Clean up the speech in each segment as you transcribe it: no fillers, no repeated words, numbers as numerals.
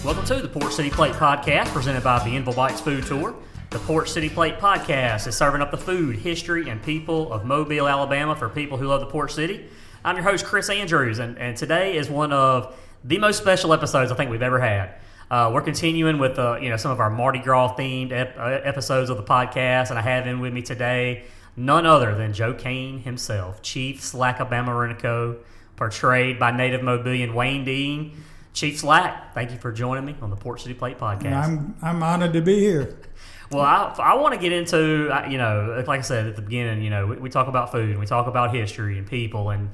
Welcome to the Port City Plate Podcast, presented by the Bienville Bites Food Tour. The Port City Plate Podcast is serving up the food, history, and people of Mobile, Alabama for people who love the Port City. I'm your host, Chris Andrews, and today is one of the most special episodes I think we've ever had. We're continuing with some of our Mardi Gras themed episodes of the podcast, and I have in with me today none other than Joe Cain himself, Chief Slacabamarinico, portrayed by native Mobilian Wayne Dean. Chief Slack, thank you for joining me on the Port City Plate Podcast. I'm honored to be here. Well, I want to get into, like I said at the beginning, we talk about food, and we talk about history and people, and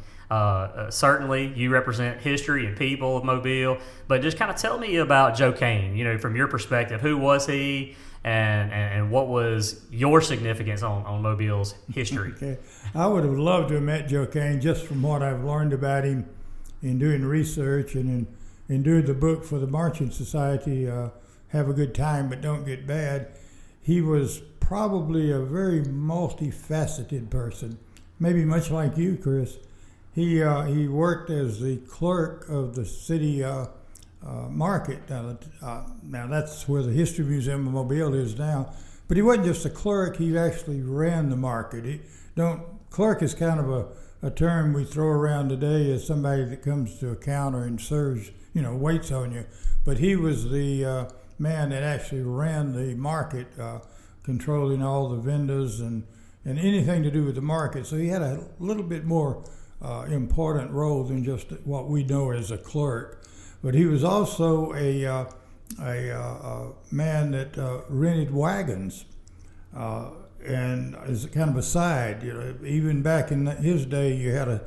certainly you represent history and people of Mobile, but just kind of tell me about Joe Cain, from your perspective. Who was he, and what was your significance on Mobile's history? Okay. I would have loved to have met Joe Cain just from what I've learned about him in doing research and in doing the book for the Marching Society, Have a Good Time But Don't Get Bad. He was probably a very multifaceted person, maybe much like you, Chris. He worked as the clerk of the city market. Now that's where the History Museum of Mobile is now. But he wasn't just a clerk; he actually ran the market. Clerk is kind of a term we throw around today as somebody that comes to a counter and serves, waits on you. But he was the man that actually ran the market, controlling all the vendors and anything to do with the market. So he had a little bit more important role than just what we know as a clerk. But he was also a man that rented wagons, and as a kind of a side. Even back in his day,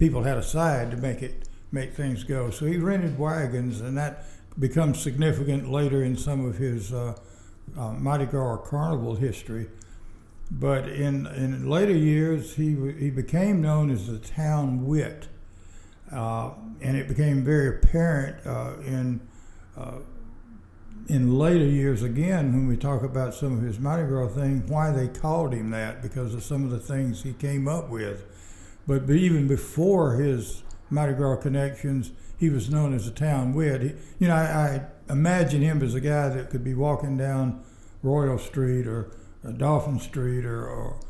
people had a side to make things go. So he rented wagons, and that becomes significant later in some of his Mardi Gras Carnival history. But in later years, he became known as the town wit, and it became very apparent in later years again when we talk about some of his Mardi Gras things, why they called him that, because of some of the things he came up with. But even before his Mardi Gras connections, he was known as a town wit. I imagine him as a guy that could be walking down Royal Street or Dolphin Street or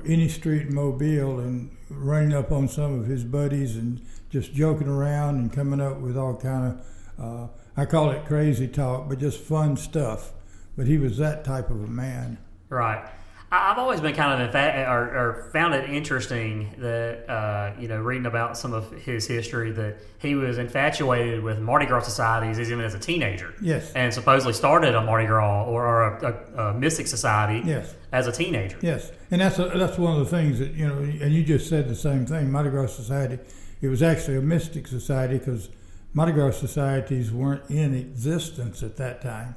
any street in Mobile and running up on some of his buddies and just joking around and coming up with all kind of, I call it crazy talk, but just fun stuff. But he was that type of a man. Right. I've always been kind of or found it interesting that reading about some of his history, that he was infatuated with Mardi Gras societies even as a teenager. Yes. And supposedly started a Mardi Gras or a mystic society. Yes. As a teenager. Yes. And that's one of the things that and you just said the same thing. Mardi Gras society. It was actually a mystic society because Mardi Gras societies weren't in existence at that time.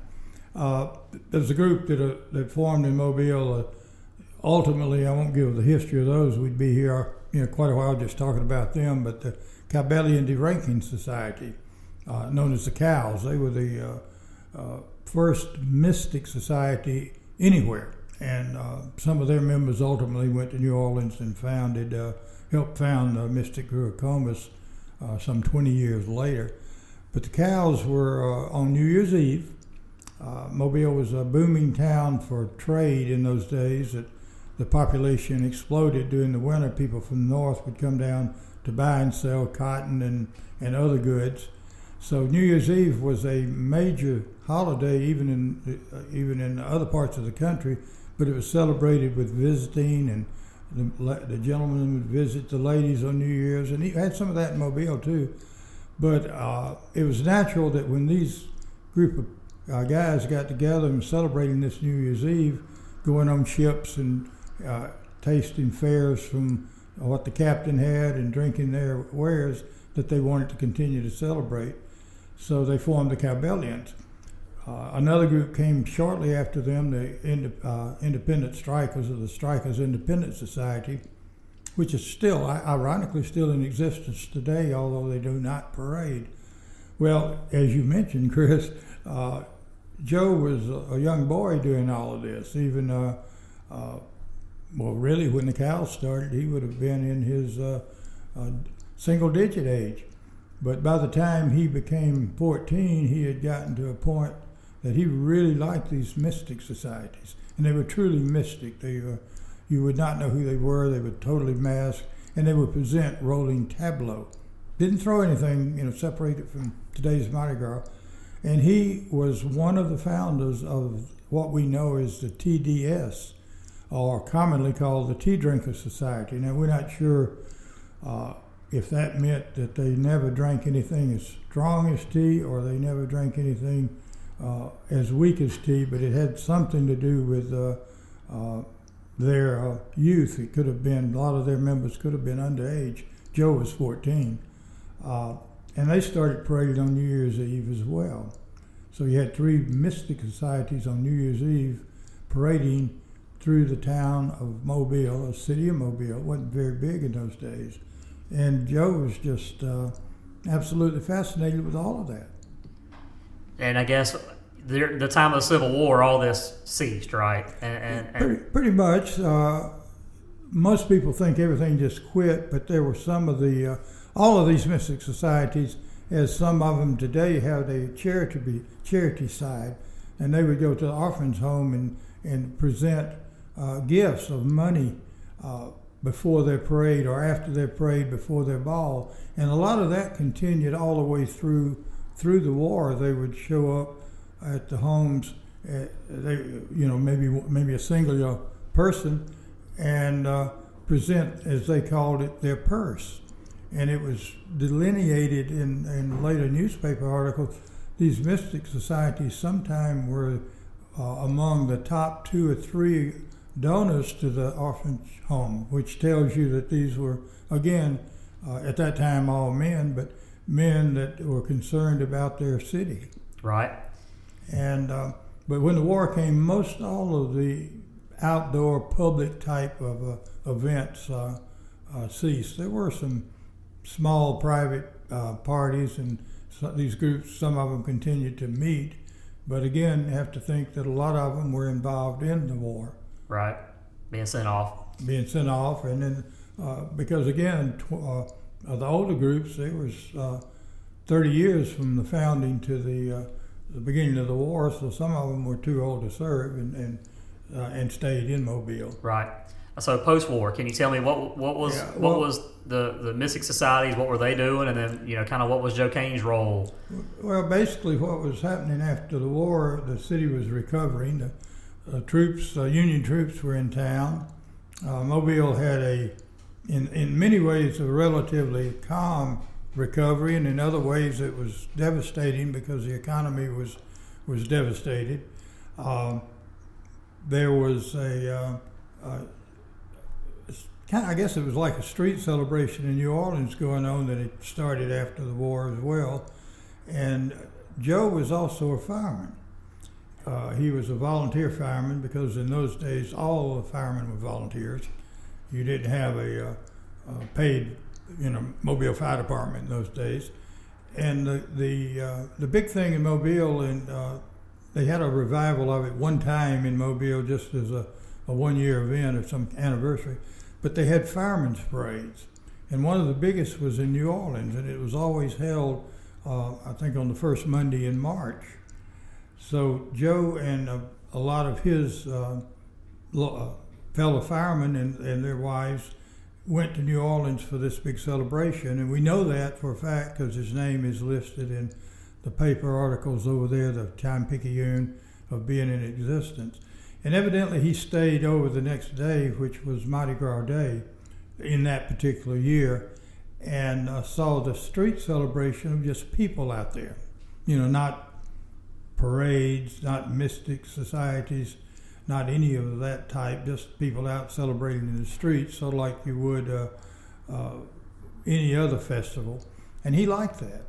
There was a group that formed in Mobile. Ultimately, I won't give the history of those. We'd be here, quite a while just talking about them. But the Cabellian Deranking Society, known as the Cows, they were the first mystic society anywhere. And some of their members ultimately went to New Orleans and helped found the Mystic Guru Comus some 20 years later. But the Cows were on New Year's Eve. Mobile was a booming town for trade in those days. The population exploded during the winter. People from the north would come down to buy and sell cotton and other goods. So New Year's Eve was a major holiday, even in other parts of the country. But it was celebrated with visiting, and the gentlemen would visit the ladies on New Year's, and he had some of that in Mobile too. But it was natural that when these group of guys got together and celebrating this New Year's Eve, going on ships and tasting fares from what the captain had and drinking their wares, that they wanted to continue to celebrate. So they formed the Cabellians. Another group came shortly after them, the Independent Strikers, of the Strikers Independent Society, which is still, ironically, still in existence today, although they do not parade. Well, as you mentioned, Chris, Joe was a young boy doing all of this. Even, really, when the Cows started, he would have been in his single-digit age. But by the time he became 14, he had gotten to a point that he really liked these mystic societies. And they were truly mystic. You would not know who they were. They were totally masked. And they would present rolling tableau. Didn't throw anything, separate it from today's Mardi Gras. And he was one of the founders of what we know as the TDS, or commonly called the Tea Drinker Society. Now, we're not sure if that meant that they never drank anything as strong as tea, or they never drank anything as weak as tea, but it had something to do with their youth. It could have been, a lot of their members could have been underage. Joe was 14. And they started parading on New Year's Eve as well. So you had 3 mystic societies on New Year's Eve parading through the town of Mobile, the city of Mobile. It wasn't very big in those days. And Joe was just absolutely fascinated with all of that. And I guess the time of the Civil War, all this ceased, right? Pretty much. Most people think everything just quit, but there were some of the all of these mystic societies, as some of them today have a charity side, and they would go to the orphan's home and present gifts of money before their parade or after their parade, before their ball. And a lot of that continued all the way through the war. They would show up at the homes, maybe a singular person, and present, as they called it, their purse. And it was delineated in later newspaper articles. These mystic societies sometime were among the top 2 or 3 donors to the orphanage home, which tells you that these were, again, at that time all men, but men that were concerned about their city. Right. And but when the war came, most all of the outdoor public type of events ceased. There were some small private parties, and these groups, some of them continued to meet, but again, you have to think that a lot of them were involved in the war. Right, being sent off, and then because again, the older groups, there was 30 years from the founding to the beginning of the war, so some of them were too old to serve and stayed in Mobile. Right. So post-war, can you tell me what was the mystic societies? What were they doing, and then kind of what was Joe Cain's role? Well, basically, what was happening after the war, the city was recovering. The troops, Union troops, were in town. Mobile had in many ways, a relatively calm recovery, and in other ways, it was devastating because the economy was devastated. There was I guess it was like a street celebration in New Orleans going on that it started after the war as well. And Joe was also a fireman. He was a volunteer fireman because in those days all the firemen were volunteers. You didn't have a paid, Mobile Fire Department in those days. And the big thing in Mobile, and they had a revival of it one time in Mobile just as a 1-year event or some anniversary. But they had firemen's parades, and one of the biggest was in New Orleans, and it was always held, I think, on the first Monday in March. So Joe and a lot of his fellow firemen and their wives went to New Orleans for this big celebration, and we know that for a fact because his name is listed in the paper articles over there, the Time-Picayune, of being in existence. And evidently he stayed over the next day, which was Mardi Gras Day in that particular year, and saw the street celebration of just people out there. Not parades, not mystic societies, not any of that type, just people out celebrating in the streets, so like you would any other festival. And he liked that.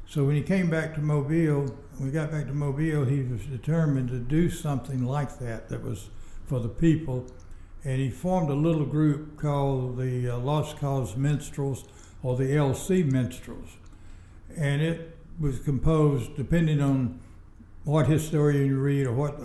So when he came back to Mobile, when we got back to Mobile, he was determined to do something like that was for the people. And he formed a little group called the Lost Cause Minstrels, or the LC Minstrels. And it was composed, depending on what historian you read or what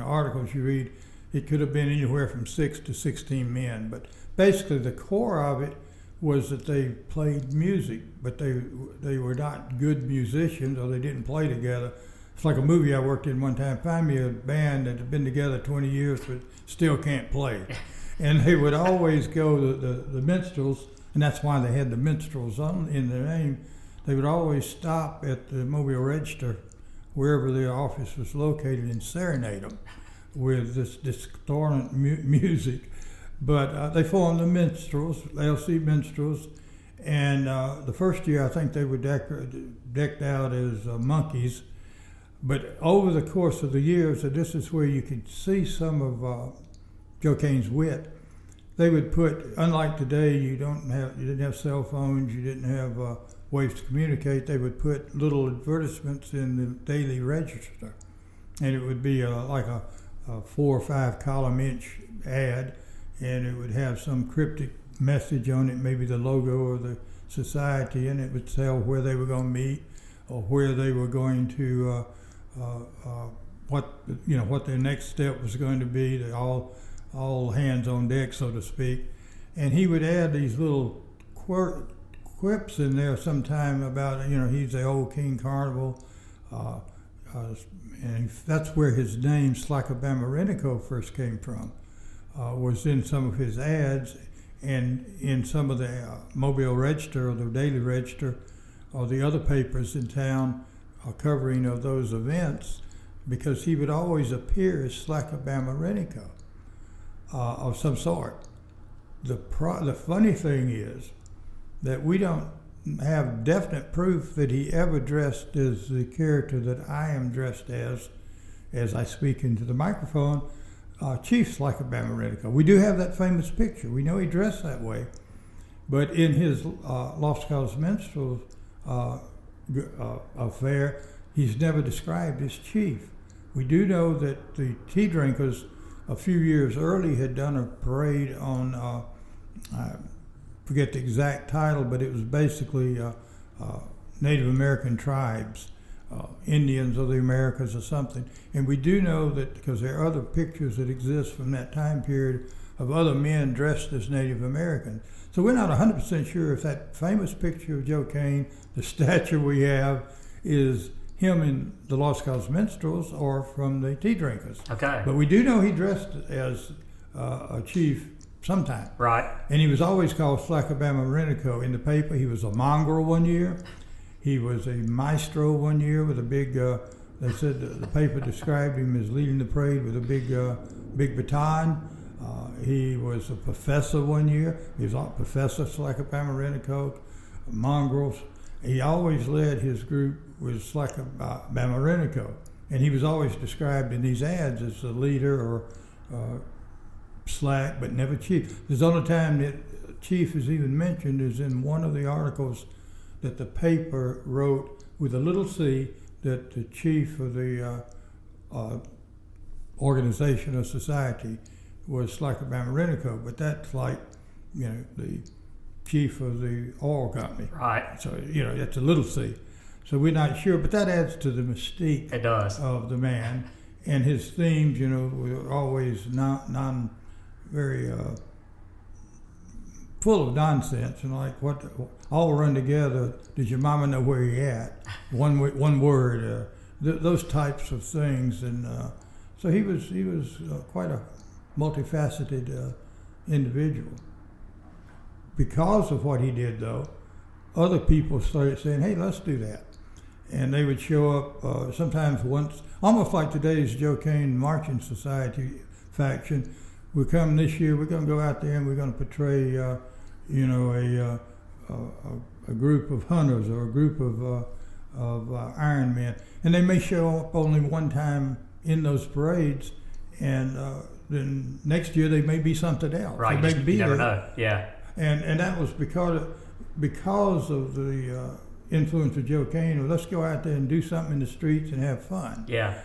articles you read, it could have been anywhere from 6 to 16 men. But basically the core of it was that they played music, but they were not good musicians, or they didn't play together. It's like a movie I worked in one time. Find me a band that had been together 20 years but still can't play. And they would always go, the minstrels, and that's why they had the minstrels in their name. They would always stop at the Mobile Register, wherever their office was located, and serenade them with this discordant music. But they formed the Minstrels, LC Minstrels, and the first year I think they were decked out as monkeys. But over the course of the years, and this is where you could see some of Joe Cain's wit. They would put, unlike today, you didn't have cell phones, you didn't have ways to communicate. They would put little advertisements in the daily register, and it would be like a 4 or 5 column inch ad, and it would have some cryptic message on it, maybe the logo of the society, and it would tell where they were going to meet or where they were going to what their next step was going to be. They all hands on deck, so to speak. And he would add these little quips in there sometime about, he's the old King Carnival, and that's where his name Slacabamarinico first came from. Was in some of his ads and in some of the Mobile Register or the Daily Register or the other papers in town covering of those events, because he would always appear as Slacabamarinico of some sort. The funny thing is that we don't have definite proof that he ever dressed as the character that I am dressed as I speak into the microphone, Chief Slacabamarinico. We do have that famous picture. We know he dressed that way. But in his Lost Cause Minstrels affair, he's never described as chief. We do know that the tea drinkers a few years early had done a parade on, I forget the exact title, but it was basically Native American tribes, Indians of the Americas or something. And we do know that because there are other pictures that exist from that time period of other men dressed as Native Americans. So we're not 100% sure if that famous picture of Joe Cain, the statue we have, is him in the Lost Cause Minstrels or from the tea drinkers. Okay. But we do know he dressed as a chief sometime. Right. And he was always called Slacabamarinico. In the paper, he was a mongrel one year. He was a maestro one year with a big, they said the paper described him as leading the parade with a big baton. He was a professor one year. He was a Professor Slacabamarinico, mongrels. He always led his group with Slacabamarinico. And he was always described in these ads as the leader or slack, but never chief. There's only time that chief is even mentioned is in one of the articles that the paper wrote with a little c, that the chief of the organization or society was Slacabamarinico, but that's like, the chief of the oil company. Right. So, that's a little c. So we're not sure, but that adds to the mystique It does. of the man. And his themes, were always very full of nonsense, and like what all run together. Does your mama know where he at? One word, those types of things, and so he was quite a multifaceted individual. Because of what he did, though, other people started saying, "Hey, let's do that," and they would show up sometimes once, almost like today's Joe Cain Marching Society faction. We come this year, we're going to go out there and we're going to portray, a group of hunters or a group of Iron Men. And they may show up only one time in those parades, and then next year they may be something else. Right, you never know, yeah. And that was because of the influence of Joe Cain. Let's go out there and do something in the streets and have fun. Yeah.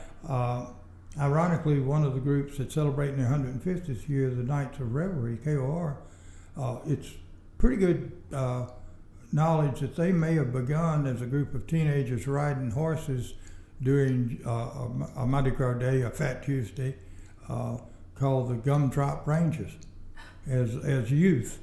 Ironically, one of the groups that's celebrating their 150th year, the Knights of Revelry, KOR, it's pretty good knowledge that they may have begun as a group of teenagers riding horses during a Mardi Gras day, a Fat Tuesday, called the Gumdrop Rangers, as youth.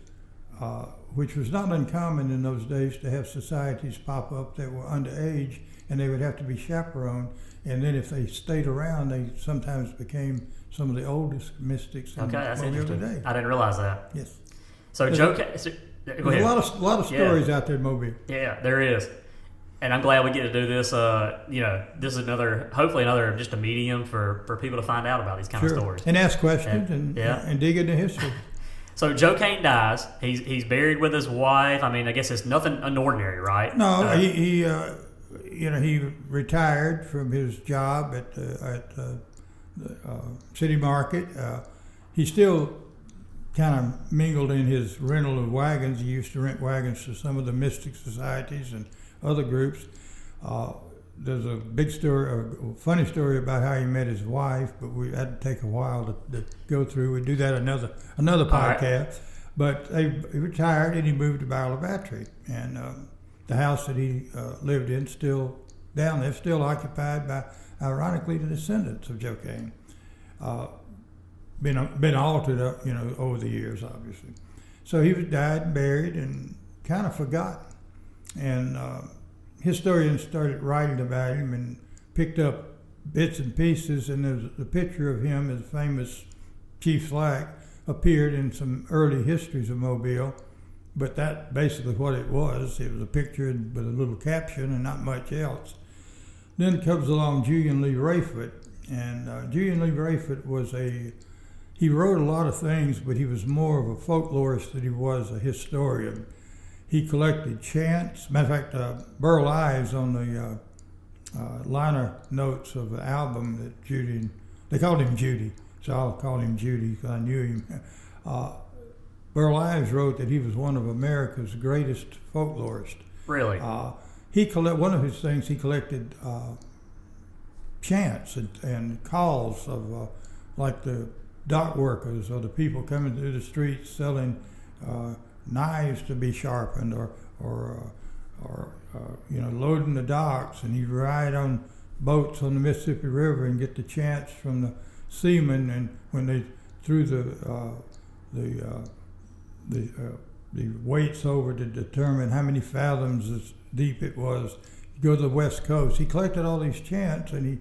which was not uncommon in those days to have societies pop up that were underage, and they would have to be chaperoned. And then if they stayed around, they sometimes became some of the oldest mystics in that's interesting. Today. I didn't realize that. Yes. So Joe Cain, there's a lot of stories out there in Mobile. Yeah, there is. And I'm glad we get to do this. This is hopefully another just a medium for people to find out about these kind of stories. And ask questions and dig into history. So Joe Cain dies. He's buried with his wife. I mean, I guess it's nothing unordinary, right? No, he retired from his job at the city market. He still kind of mingled in his rental of wagons. He used to rent wagons to some of the mystic societies and other groups. There's a big story, a funny story about how he met his wife, but we had to take a while to go through. We'd do that another podcast. Right. But he retired and he moved to Barrel of Battery, and the house that he lived in still down there, still occupied by, ironically, the descendants of Joe Cain. Been altered, over the years, obviously. So he died and buried and kind of forgotten. And historians started writing about him and picked up bits and pieces, and there's a picture of him as famous Chief Slack appeared in some early histories of Mobile, but that's basically what it was. It was a picture with a little caption and not much else. Then comes along Julian Lee Rayford, and Julian Lee Rayford he wrote a lot of things, but he was more of a folklorist than he was a historian. He collected chants. Matter of fact, Burl Ives on the liner notes of the album that Judy, they called him Judy, so I'll call him Judy because I knew him. Burl Ives wrote that he was one of America's greatest folklorists. Really? One of his things, he collected chants and calls of like the dock workers or the people coming through the streets selling knives to be sharpened or loading the docks, and he'd ride on boats on the Mississippi River and get the chants from the seamen, and when they threw the weights over to determine how many fathoms as deep it was, go to the West Coast. He collected all these chants, and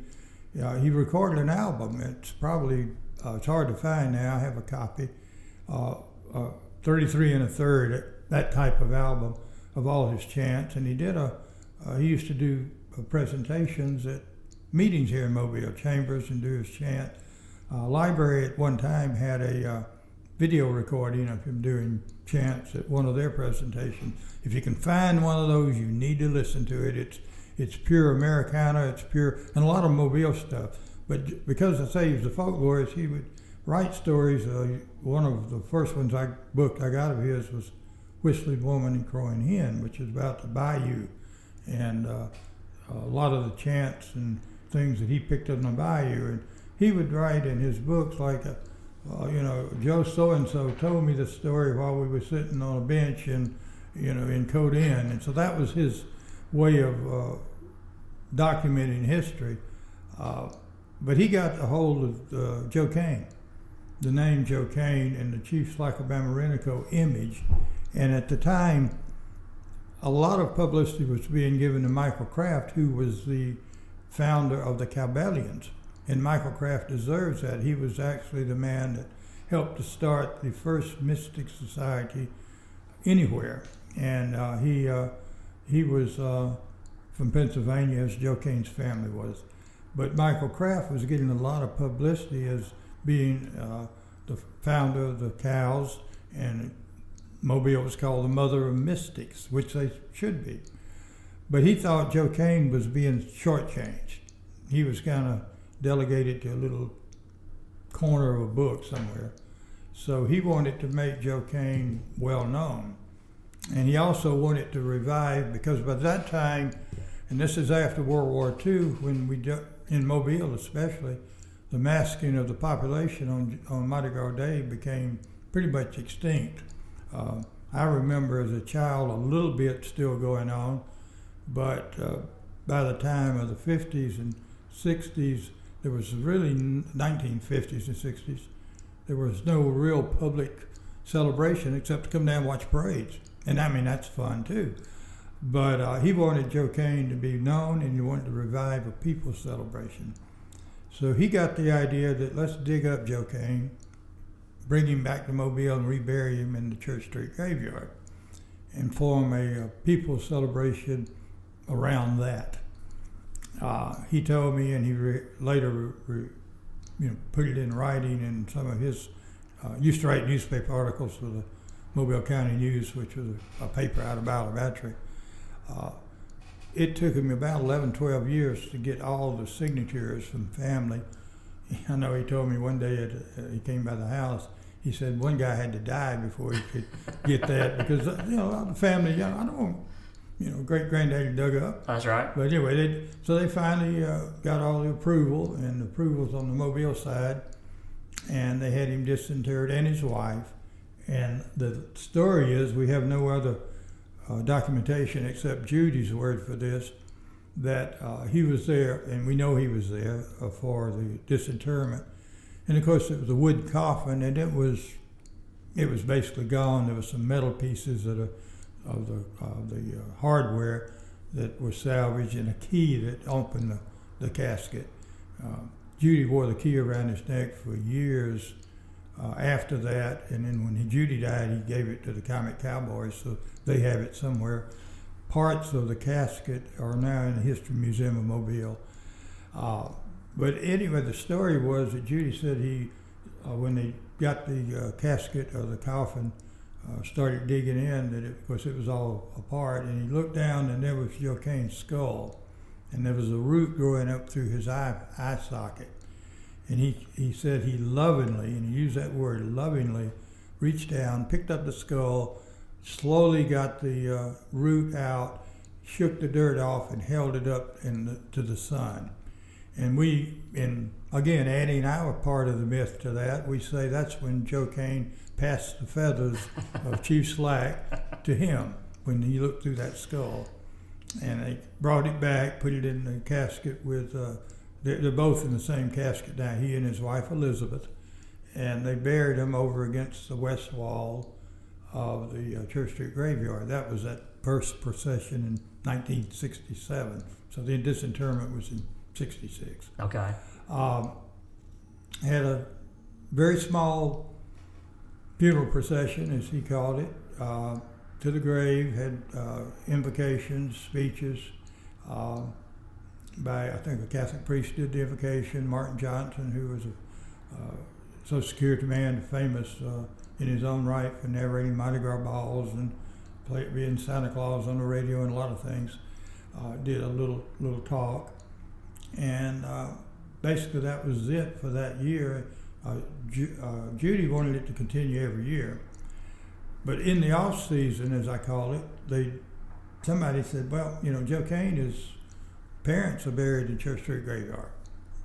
he recorded an album. It's probably it's hard to find now. I have a copy. 33 1/3, that type of album of all his chants, and he used to do presentations at meetings here in Mobile, chambers, and do his chant. Library at one time had a video recording of him doing chants at one of their presentations. If you can find one of those, you need to listen to it. It's pure Americana, it's pure, and a lot of Mobile stuff. But because I say he was a folklorist, he would write stories. One of the first ones I got of his was Whistling Woman and Crowing Hen, which is about the bayou, and a lot of the chants and things that he picked up on the bayou. And he would write in his books like, Joe so-and-so told me the story while we were sitting on a bench in Cote Inn. And so that was his way of documenting history. But he got a hold of Joe Cain, the name Joe Cain, and the Chief Slacabamarinico image. And at the time, a lot of publicity was being given to Michael Kraft, who was the founder of the Cowbellians. And Michael Kraft deserves that. He was actually the man that helped to start the first mystic society anywhere. And he was from Pennsylvania, as Joe Cain's family was. But Michael Kraft was getting a lot of publicity as being the founder of the cows, and Mobile was called the mother of mystics, which they should be. But he thought Joe Cain was being shortchanged. He was kind of delegated to a little corner of a book somewhere. So he wanted to make Joe Cain well known. And he also wanted to revive, because by that time, and this is after World War II, when in Mobile especially, the masking of the population on Mardi Gras Day became pretty much extinct. I remember as a child a little bit still going on, but by the time of the 50s and 60s, there was really 1950s and 60s, there was no real public celebration except to come down and watch parades. And I mean, that's fun too. But he wanted Joe Cain to be known, and he wanted to revive a people's celebration. So he got the idea that let's dig up Joe Cain, bring him back to Mobile, and rebury him in the Church Street graveyard, and form a people's celebration around that. He told me, and he later put it in writing in some of his, used to write newspaper articles for the Mobile County News, which was a paper out of Ballavatry. It took him about 11, 12 years to get all the signatures from family. I know he told me one day he came by the house, he said one guy had to die before he could get that because, the family, I don't want, great-granddaddy dug up. That's right. But anyway, so they finally got all the approval, and the approvals on the Mobile side, and they had him disinterred and his wife. And the story is we have no other documentation except Judy's word for this, that he was there, and we know he was there for the disinterment. And of course, it was a wood coffin, and it was basically gone. There were some metal pieces of the hardware that were salvaged, and a key that opened the casket. Judy wore the key around his neck for years after that, and then when Judy died, he gave it to the Comic Cowboys, so they have it somewhere. Parts of the casket are now in the History Museum of Mobile. But anyway, the story was that Judy said when they got the casket or the coffin, started digging in, that of course it was all apart, and he looked down and there was Joe Cain's skull, and there was a root growing up through his eye socket. And he said he lovingly, and he used that word, lovingly, reached down, picked up the skull, slowly got the root out, shook the dirt off, and held it up to the sun. And again, adding our part of the myth to that, we say that's when Joe Cain passed the feathers of Chief Slack to him, when he looked through that skull. And they brought it back, put it in the casket with, they're both in the same casket now, he and his wife Elizabeth, and they buried him over against the west wall of the Church Street graveyard. That was that first procession in 1967. So the disinterment was in 66. Okay. Had a very small funeral procession, as he called it, to the grave, had invocations, speeches by, I think, a Catholic priest did the invocation, Martin Johnson, who was a Social Security man, famous in his own right for narrating Mardi Gras balls and being Santa Claus on the radio and a lot of things, did a little talk. And basically that was it for that year. Judy wanted it to continue every year. But in the off season, as I call it, somebody said, well, Joe Cain, his parents are buried in Church Street Graveyard.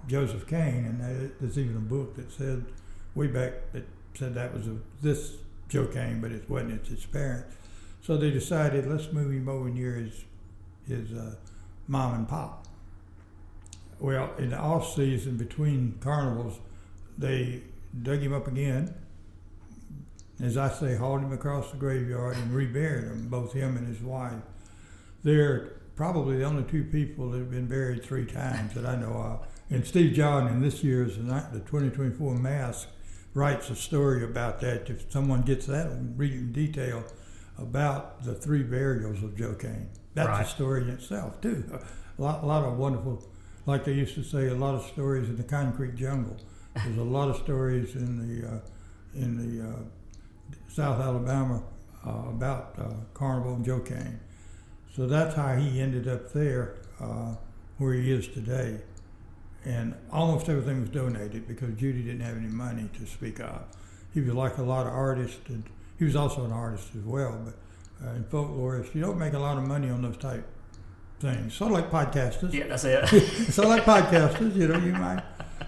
Joseph Cain, and there's even a book that said, way back, that said that was this Joe Cain, but it wasn't, it's his parents. So they decided, let's move him over near his mom and pop. Well, in the off season between carnivals, they dug him up again, as I say, hauled him across the graveyard and reburied him, both him and his wife. They're probably the only two people that have been buried 3 times that I know of. And Steve John, in this year's the 2024 Mask, writes a story about that. If someone gets that, read it in detail about the 3 burials of Joe Cain. That's right. A story in itself, too. A lot of wonderful, like they used to say, a lot of stories in the concrete jungle. There's a lot of stories in the South Alabama about Carnival and Joe Cain. So that's how he ended up there, where he is today. And almost everything was donated because Judy didn't have any money to speak of. He was like a lot of artists, and he was also an artist as well, but in folklorists, you don't make a lot of money on those type things. Sort of like podcasters. Yeah, that's it. Sort of like podcasters, you might.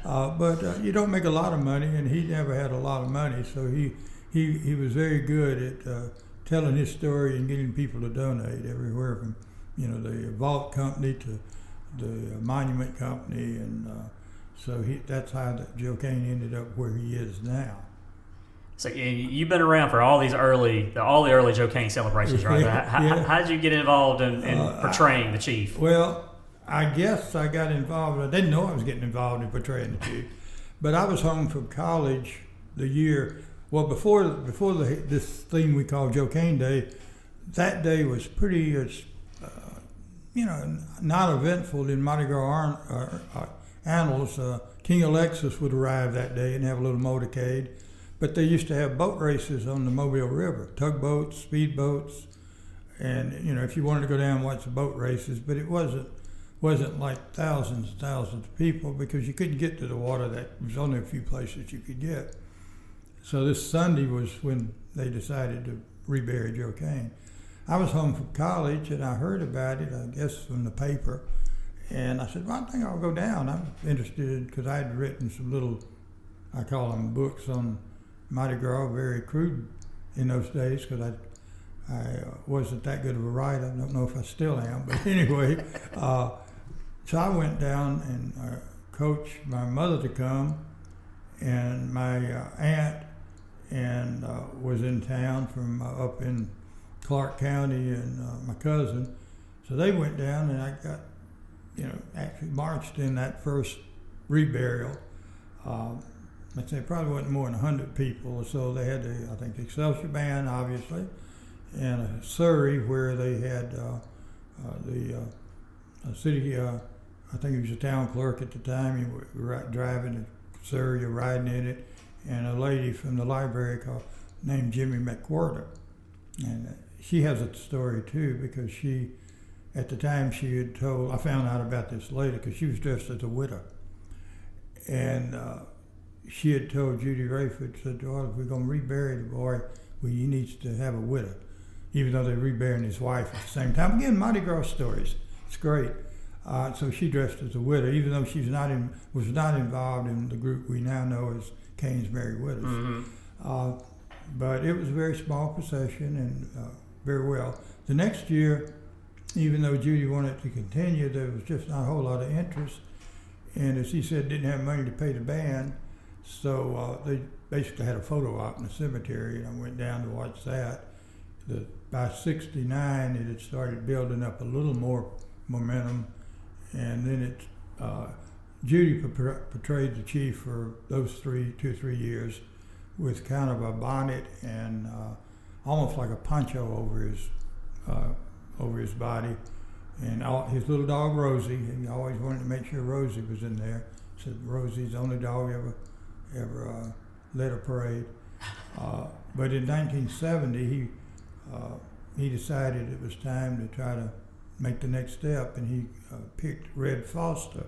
But you don't make a lot of money, and he never had a lot of money, so he was very good at telling his story and getting people to donate everywhere from, the vault company to the monument company, and so that's how Joe Cain ended up where he is now. So you've been around for all the early Joe Cain celebrations, right? How did you get involved in portraying the chief? Well, I guess I got involved. I didn't know I was getting involved in portraying the chief, but I was home from college the year. Well, before this thing we call Joe Cain Day, that day was pretty, not eventful in Mardi Gras annals. King Alexis would arrive that day and have a little motorcade. But they used to have boat races on the Mobile River, tugboats, speedboats, and if you wanted to go down and watch the boat races, but it wasn't like thousands and thousands of people because you couldn't get to the water. There was only a few places you could get. So this Sunday was when they decided to rebury Joe Cain. I was home from college and I heard about it, I guess from the paper, and I said, well, I think I'll go down. I'm interested because I had written some little, I call them books on Mardi Gras, very crude in those days because I wasn't that good of a writer. I don't know if I still am, but anyway. So I went down and coached my mother to come, and my aunt and was in town from up in Clark County, and my cousin. So they went down, and I got, actually marched in that first reburial. I'd say probably wasn't more than 100 people, so they had the Excelsior Band, obviously, and a Surrey where they had the city, I think he was a town clerk at the time, he was driving a Surrey, riding in it, and a lady from the library named Jimmy McWhirter. And she has a story too, because at the time she had told, I found out about this later, because she was dressed as a widow. And she had told Judy Rayford, said, well, if we're going to rebury the boy, he needs to have a widow, even though they're reburying his wife at the same time. Again, Mardi Gras stories. It's great. So she dressed as a widow, even though she was not involved in the group we now know as Cain's Merry Widows. Mm-hmm. But it was a very small procession and very well. The next year, even though Judy wanted to continue, there was just not a whole lot of interest. And as he said, didn't have money to pay the band. So they basically had a photo op in the cemetery, and I went down to watch that. By '69, it had started building up a little more momentum, and then Judy portrayed the chief for those 2 or 3 years with kind of a bonnet and almost like a poncho over his body, and his little dog Rosie. He always wanted to make sure Rosie was in there. Said Rosie's the only dog ever led a parade. But in 1970, he decided it was time to try to make the next step, and he picked Red Foster,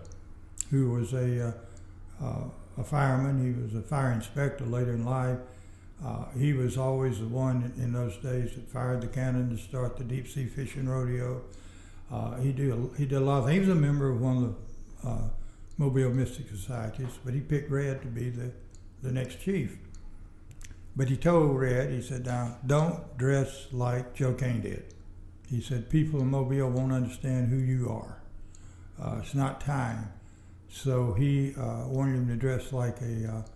who was a fireman. He was a fire inspector later in life. He was always the one in those days that fired the cannon to start the deep sea fishing rodeo. He did a lot of things. He was a member of one of the Mobile Mystic Societies, but he picked Red to be the next chief. But he told Red, he said, now, don't dress like Joe Cain did. He said, people in Mobile won't understand who you are. It's not time. So he wanted him to dress like a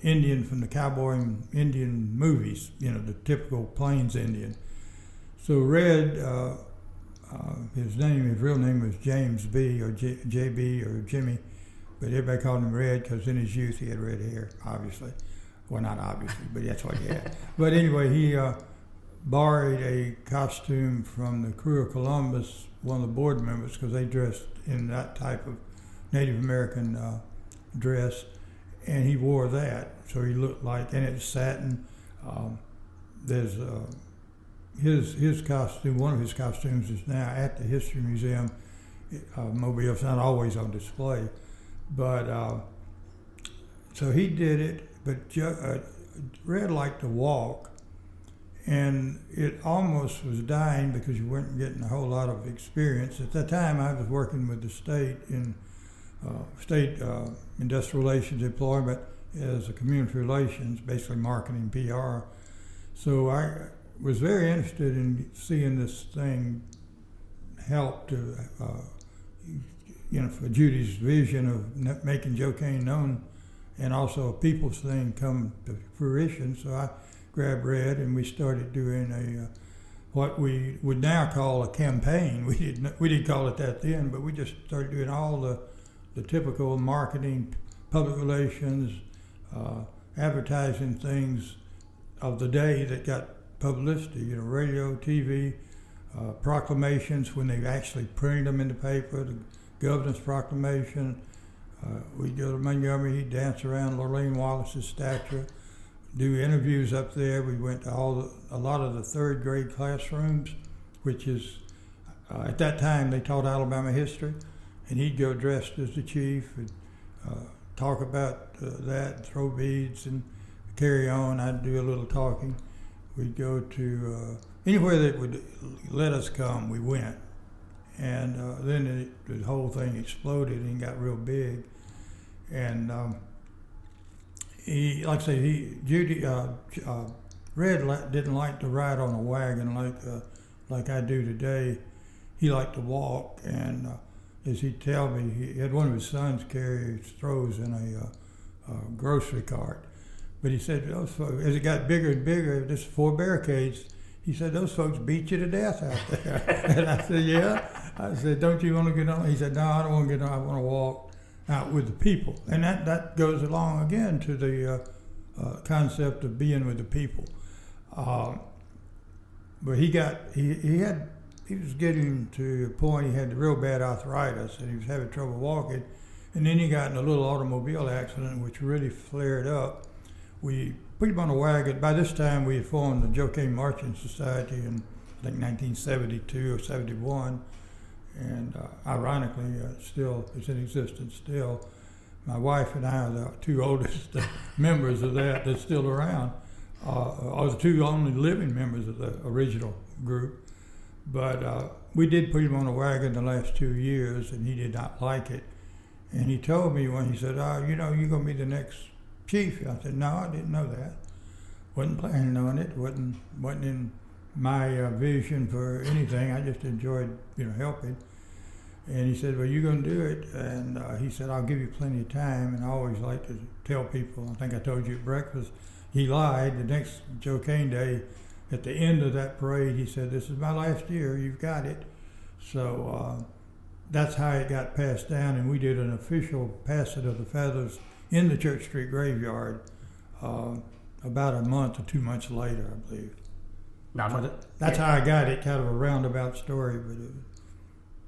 Indian from the cowboy and Indian movies, the typical Plains Indian. So Red, his real name was James B. or JB or Jimmy, but everybody called him Red because in his youth he had red hair, obviously. Well, not obviously, but that's what he had. But anyway, he borrowed a costume from the crew of Columbus, one of the board members, because they dressed in that type of Native American dress, and he wore that. So he looked like, and it was satin. There's his costume, one of his costumes is now at the History Museum. Mobile. It's not always on display. But so he did it, but Red liked to walk, and it almost was dying because you weren't getting a whole lot of experience. At that time, I was working with the state in state industrial relations employment as a community relations, basically marketing, PR. So I was very interested in seeing this thing help to, for Judy's vision of making Joe Cain known and also a people's thing come to fruition. So I grabbed Red, and we started doing what we would now call a campaign. We didn't call it that then, but we just started doing all the typical marketing, public relations, advertising things of the day that got publicity, radio, TV, proclamations when they actually printed them in the paper, the governor's proclamation. We'd go to Montgomery, he'd dance around Lorraine Wallace's statue, do interviews up there. We went to a lot of the third grade classrooms, which is, at that time they taught Alabama history, and he'd go dressed as the chief and talk about that, throw beads and carry on. I'd do a little talking. We'd go to anywhere that would let us come, we went. And then the whole thing exploded and got real big. And Judy, Red didn't like to ride on a wagon like I do today. He liked to walk, and as he'd tell me, he had one of his sons carry his throws in a grocery cart. But he said, those folks, as it got bigger and bigger, just 4 barricades, he said, those folks beat you to death out there. And I said, yeah. I said, don't you want to get on? He said, no, I don't want to get on. I want to walk out with the people. And that goes along again to the concept of being with the people. But he was getting to a point, he had real bad arthritis, and he was having trouble walking. And then he got in a little automobile accident, which really flared up. We put him on a wagon. By this time, we had formed the Joe Cain Marching Society in, I think, 1972 or 71. And ironically, still it's in existence still. My wife and I are the 2 oldest members of that's still around, are the 2 only living members of the original group. But we did put him on a wagon the last 2 years, and he did not like it. And he told me when he said, you're going to be the next chief. I said, no, I didn't know that. Wasn't planning on it. Wasn't in my vision for anything. I just enjoyed, helping. And he said, well, you're going to do it. And he said, I'll give you plenty of time. And I always like to tell people, I think I told you at breakfast, he lied. The next Joe Cain Day, at the end of that parade, he said, this is my last year. You've got it. So that's how it got passed down. And we did an official passing of the feathers in the Church Street graveyard about a month or 2 months later, I believe. That's how I got it, kind of a roundabout story.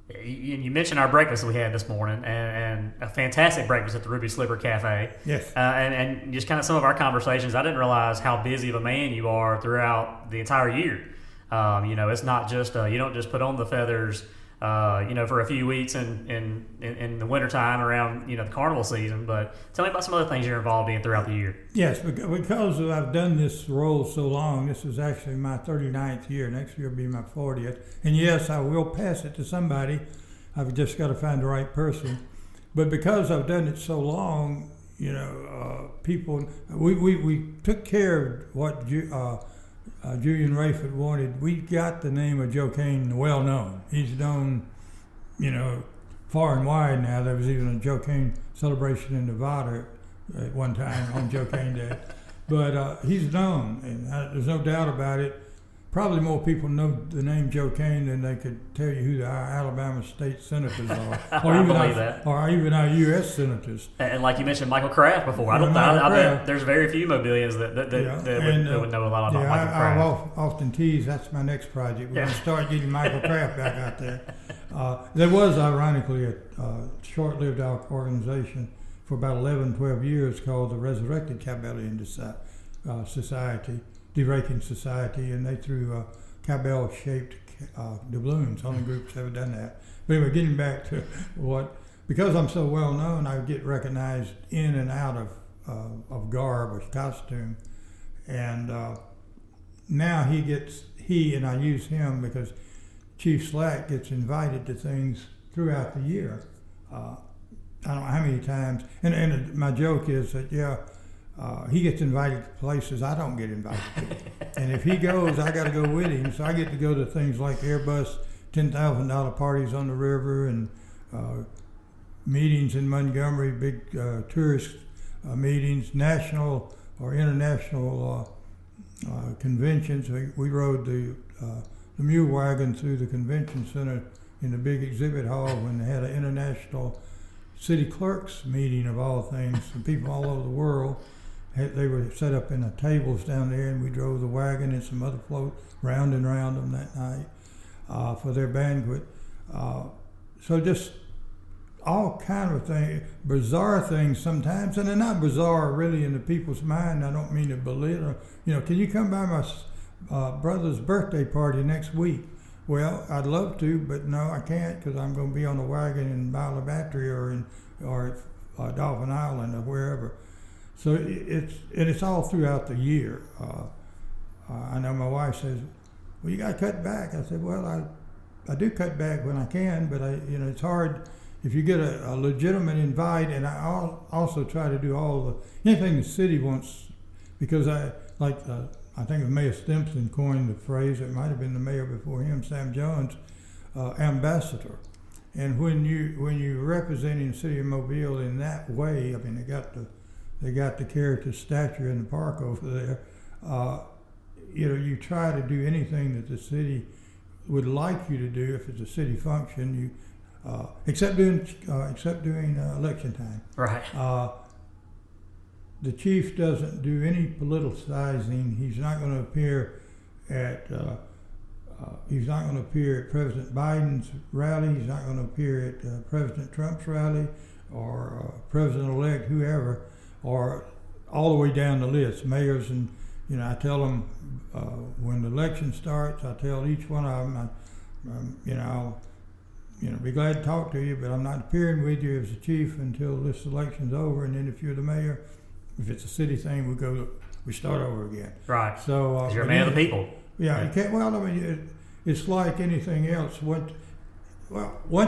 But you mentioned our breakfast we had this morning, and a fantastic breakfast at the Ruby Slipper Cafe. Yes. And just kind of some of our conversations, I didn't realize how busy of a man you are throughout the entire year. It's not just, you don't just put on the feathers, for a few weeks in the wintertime around, the carnival season. But tell me about some other things you're involved in throughout the year. Yes, because I've done this role so long, this is actually my 39th year. Next year will be my 40th. And yes, I will pass it to somebody. I've just got to find the right person. But because I've done it so long, people, we took care of what Judy Rayford wanted. We got the name of Joe Cain well known. He's known, far and wide now. There was even a Joe Cain celebration in Nevada at one time on Joe Cain Day. But he's known, and there's no doubt about it. Probably more people know the name Joe Cain than they could tell you who our Alabama state senators are, or even our U.S. senators. And like you mentioned, Michael Kraft before. I bet there's very few Mobilians that would know a lot about Michael Kraft. I often tease that's my next project. We're going to start getting Michael Kraft back out there. There was, ironically, a short-lived organization for about 11, 12 years called the Resurrected Cabellian Society. Deraking Society, and they threw cowbell-shaped doubloons. Only groups ever done that. But anyway, getting back to because I'm so well known, I get recognized in and out of garb or costume, and now he and I use him because Chief Slack gets invited to things throughout the year. I don't know how many times, and my joke is that he gets invited to places I don't get invited to. And if he goes, I got to go with him. So I get to go to things like Airbus $10,000 parties on the river and meetings in Montgomery, big tourist meetings, national or international conventions. We rode the mule wagon through the convention center in the big exhibit hall when they had an international city clerks meeting of all things. And people all over the world, they were set up in the tables down there, and we drove the wagon and some other floats round and round them that night for their banquet. So just all kind of things, bizarre things sometimes, and they're not bizarre really in the people's mind. I don't mean to belittle. Can you come by my brother's birthday party next week? Well, I'd love to, but no, I can't because I'm going to be on the wagon in Balabatry or at Dolphin Island or wherever. So it's all throughout the year. I know my wife says, "Well, you got to cut back." I said, "Well, I do cut back when I can, but it's hard if you get a legitimate invite." And I also try to do anything the city wants, because I think Mayor Stimson coined the phrase. It might have been the mayor before him, Sam Jones, ambassador. And when you're representing the city of Mobile in that way, I mean, they got the character statue in the park over there. You try to do anything that the city would like you to do if it's a city function. Except doing election time. Right. The chief doesn't do any politicizing. He's not going to appear at President Biden's rally. He's not going to appear at President Trump's rally or President-elect whoever, or all the way down the list, mayors. And I tell them when the election starts, I tell each one of them, I'll be glad to talk to you, but I'm not appearing with you as the chief until this election's over. And then if you're the mayor, if it's a city thing, we start over again. Right. So you're a man of the people. Yeah, you can't. Well, I mean, it's like anything else. Once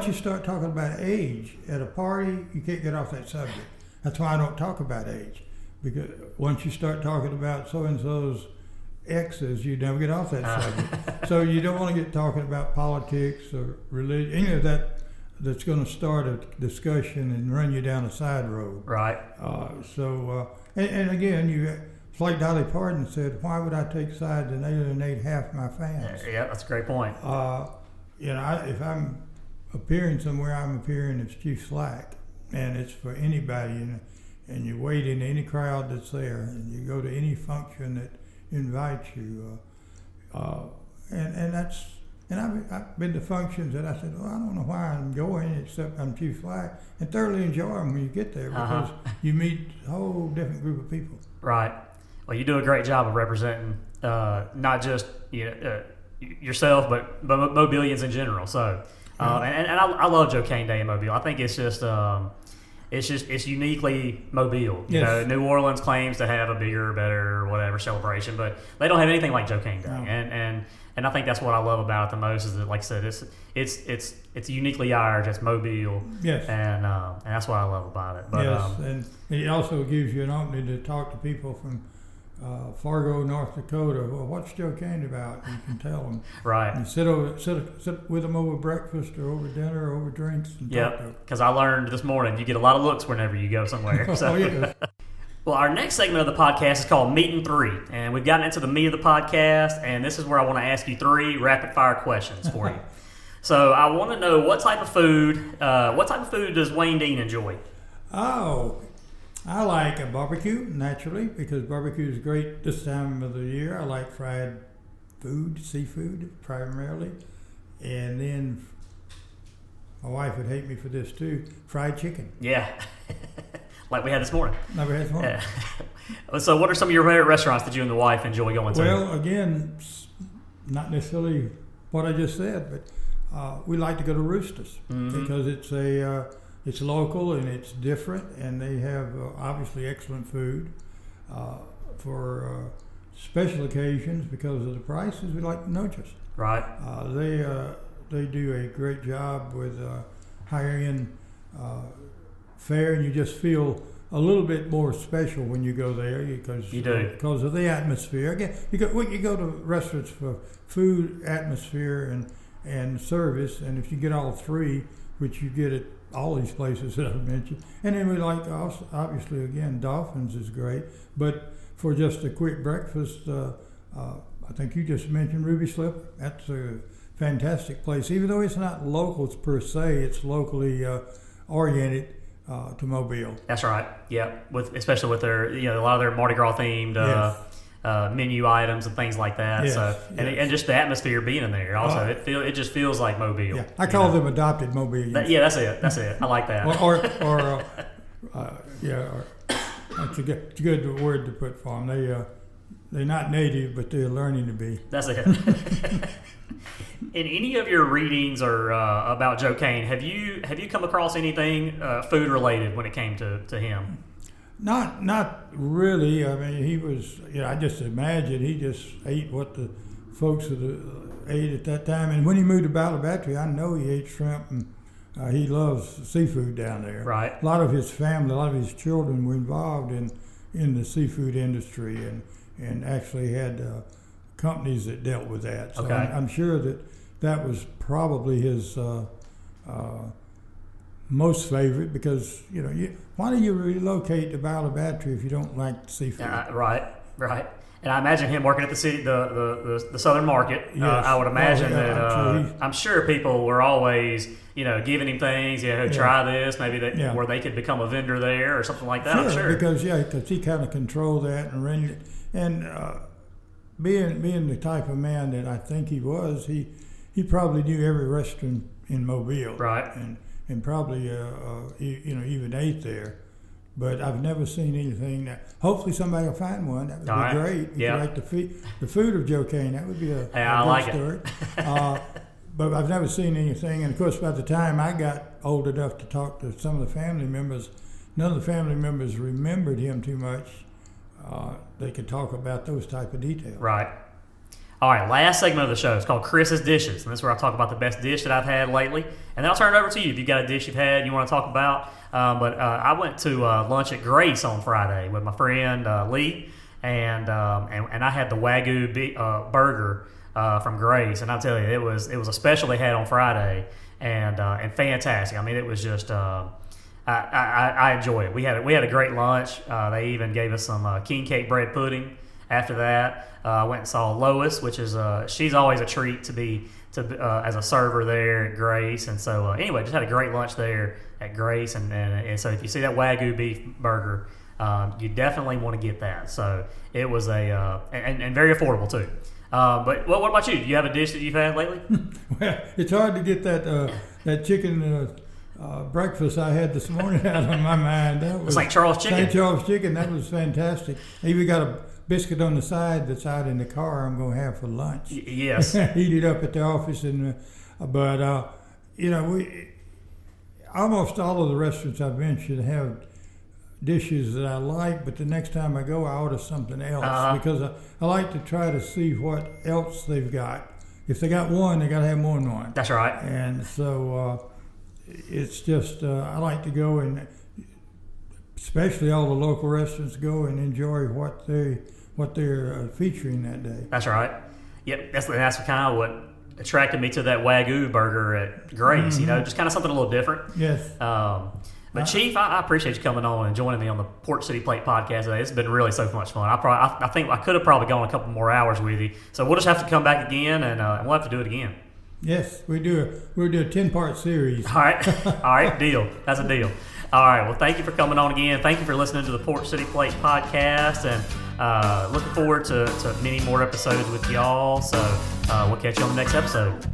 you start talking about age at a party, you can't get off that subject. That's why I don't talk about age, because once you start talking about so and so's exes, you never get off that subject. So you don't want to get talking about politics or religion, any of that. That's going to start a discussion and run you down a side road. Right. And again, it's like Dolly Parton said, "Why would I take sides and alienate half my fans?" Yeah, that's a great point. If I'm appearing somewhere, I'm appearing as Chief Slack, and it's for anybody. And you wait in any crowd that's there, and you go to any function that invites you, and that's. And I've been to functions that I said, "Well, I don't know why I'm going, except I'm Chief Slack," and thoroughly enjoy them when you get there, because you meet a whole different group of people. Right. Well, you do a great job of representing not just yourself, but Mobilians in general. So, and I love Joe Cain Day in Mobile. I think it's just it's uniquely Mobile. Yes. New Orleans claims to have a bigger, better, whatever celebration, but they don't have anything like Joe Cain Day. No. And I think that's what I love about it the most, is that, like I said, it's uniquely ours. It's Mobile. Yes. And that's what I love about it. But, yes, and it also gives you an opening to talk to people from Fargo, North Dakota. Well, what's Joe Cain about? You can tell them. Right. And sit with them over breakfast or over dinner or over drinks and talk to them. Because I learned this morning you get a lot of looks whenever you go somewhere. So. Oh, yes. Well, our next segment of the podcast is called Meat and Three, and we've gotten into the meat of the podcast, and this is where I want to ask you 3 rapid-fire questions for you. So I want to know what type of food does Wayne Dean enjoy? Oh, I like a barbecue, naturally, because barbecue is great this time of the year. I like fried food, seafood primarily, and then my wife would hate me for this too, fried chicken. Yeah. Like we had this morning. Yeah. So what are some of your favorite restaurants that you and the wife enjoy going to? Well, again, not necessarily what I just said, but we like to go to Roosters because it's local and it's different, and they have obviously excellent food. For special occasions, because of the prices, we like Noches. Right. They do a great job with higher-end fare, and you just feel a little bit more special when you go there because of the atmosphere. Again, you go to restaurants for food, atmosphere, and service, and if you get all 3, which you get at all these places that I've mentioned. And then we like, obviously, again, Dolphins is great. But for just a quick breakfast, I think you just mentioned Ruby Slipper. That's a fantastic place. Even though it's not locals per se, it's locally oriented to Mobile. That's right. Yeah, especially with their, a lot of their Mardi Gras themed menu items and things like that. Yes, so and just the atmosphere being in there. Also, it just feels like Mobile. Yeah, I call them adopted Mobilians. That's it. I like that. That's a good word to put for them. They're not native, but they're learning to be. That's it. In any of your readings or about Joe Cain, have you come across anything food related when it came to him? Not really. I mean, he was. I just imagine he just ate what the folks ate at that time. And when he moved to Balabatry, I know he ate shrimp, and he loves seafood down there. Right. A lot of his family, a lot of his children were involved in the seafood industry, and actually had companies that dealt with that. So okay. I'm sure that was probably his most favorite, because why do you relocate to Balabatry if you don't like seafood? Right. And I imagine him working at the city, the Southern Market. Yes. I would imagine that I'm sure people were always giving him things. Try this, maybe where they could become a vendor there or something like that. Sure, I'm sure. because he kind of controlled that and ran it, and being the type of man that I think he was, he probably knew every restaurant in Mobile. Right. And probably even ate there, but I've never seen anything that. Hopefully somebody will find one. That would be great. If you like the food of Joe Cain, that would be a good story. But I've never seen anything, and of course, by the time I got old enough to talk to some of the family members, none of the family members remembered him too much. They could talk about those type of details. Right. All right, last segment of the show is called Chris's Dishes, and this is where I talk about the best dish that I've had lately, and then I'll turn it over to you if you've got a dish you've had you want to talk about. But I went to lunch at Grace on Friday with my friend Lee, and I had the Wagyu burger from Grace, and I'll tell you, it was a special they had on Friday, and fantastic. I mean, it was just I enjoy it. We had a great lunch. They even gave us some king cake bread pudding. After that, I went and saw Lois, which is she's always a treat to be as a server there at Grace. And so anyway, just had a great lunch there at Grace. And so if you see that Wagyu beef burger, you definitely want to get that. So it was and very affordable too. But what about you? Do you have a dish that you've had lately? Well, it's hard to get that chicken breakfast I had this morning out of my mind. That was St. Charles chicken. St. Charles chicken. That was fantastic. I even got a biscuit on the side that's out in the car I'm going to have for lunch. Yes. Eat it up at the office. But almost all of the restaurants I've mentioned have dishes that I like, but the next time I go, I order something else because I like to try to see what else they've got. If they got one, they got to have more than one. That's right. And so it's just, I like to go and, especially all the local restaurants, go and enjoy what they're featuring that day. That's right. Yep, that's kind of what attracted me to that Wagyu burger at Grace. Mm-hmm. Just kind of something a little different. Yes. But Chief, I appreciate you coming on and joining me on the Port City Plate podcast today. It's been really so much fun. I think I could have probably gone a couple more hours with you. So we'll just have to come back again, and we'll have to do it again. Yes, we'll do a 10-part series. All right, deal. That's a deal. All right, well, thank you for coming on again. Thank you for listening to the Port City Plate podcast, and looking forward to many more episodes with y'all. So we'll catch you on the next episode.